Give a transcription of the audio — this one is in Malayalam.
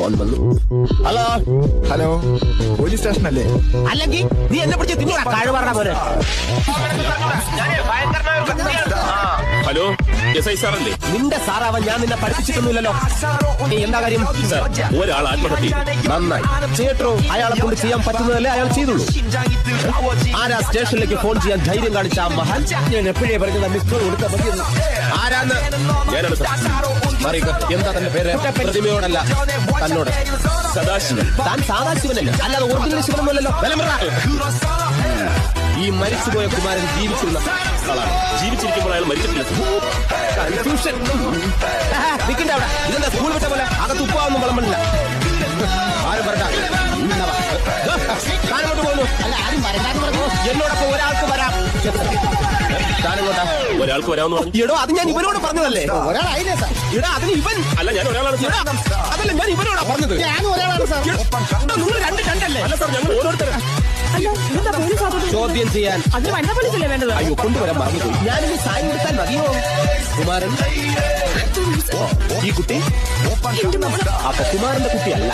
ഫോൺ വന്നു. ഹലോ ഹലോ, പോലീസ് സ്റ്റേഷൻ അല്ലേ? അല്ലെങ്കിൽ നീ എന്നെ പിടിച്ച് തിന്നൂടാ കാഴ് പറഞ്ഞ പോലെ. ഹലോ, SI സാറല്ലേ? നിന്റെ സാറാവാൻ ഞാൻ നിന്നെ പഠിപ്പിച്ചിട്ടൊന്നുമില്ലല്ലോ. എന്താ കാര്യം? സാർ, ഒരാൾ ആത്മഹത്യ. നന്നായി ചേട്ടോ, അയാളെ കൊണ്ട് ചെയ്യാൻ പറ്റുന്നതല്ലേ അയാൾ ചെയ്തുള്ളൂ. ആരാ സ്റ്റേഷനിലേക്ക് ഫോൺ ചെയ്യാൻ ധൈര്യം കാണിച്ച ആ മഹാൻ? ഞാൻ എപ്പോഴേ പറഞ്ഞത് മിസ്റ്റർ കൊടുത്ത മതിയെന്ന്. ആരാന്ന്? ഞാനാണ് സാർ. മാറിക്ക്. എന്താ തന്റെ പേര്? പ്രതിമയോടല്ല, തന്നോട്. സദാശിവൻ. താൻ സാദാശിവനല്ലേ, അല്ലാതെ ഒറിജിനൽ ശിവനൊന്നുമല്ലല്ലോ. ഈ മരിച്ചുപോയ കുമാരൻ ജീവിച്ചിരുന്ന ആളാണ്. ജീവിച്ചിരിക്കുമ്പോൾ അയാൾ മരിച്ചിട്ടില്ല. കൺഫ്യൂഷൻ. നിൽക്കണ്ട അവിടെ. ഇതെന്താ സ്കൂൾ വിട്ട പോലെ അകത്ത് ഉപ്പാവൊന്നും വിളമ്പില്ല. ആരും വരണ്ട. താനോട്ട് പോകുന്നു. അല്ല, ആരും വരണ്ടാന്ന് പറഞ്ഞു. എന്നോടൊപ്പം ഒരാൾക്ക് വരാം. താനെങ്ങോട്ടാ? ഒരാൾക്ക് വരാമെന്ന് പറഞ്ഞു. എടോ, അത് ഞാൻ ഇവനോട് പറഞ്ഞതല്ലേ. ഒരാളായില്ലേ സാർ? എടാ, അതിന് ഇവൻ. അല്ല, ഞാൻ ഒരാളാണ് സാർ. അതല്ല, ഞാൻ ഇവനോടാ പറഞ്ഞത്. ഞാൻ ഒരാളാണ് സാർ. നിങ്ങൾ രണ്ടല്ലേ? അല്ല സാർ, ഞങ്ങൾ ഓരോരുത്തരും. ചോദ്യം ചെയ്യാൻ വേണ്ടത്. അയ്യോ, കൊണ്ടുവരാൻ മറന്നുപോയി. ഞാനിനി സായം എടുത്താൽ മതിയോ? കുമാരൻ, ഈ കുട്ടി അപ്പൊ കുമാരന്റെ കുട്ടിയല്ല.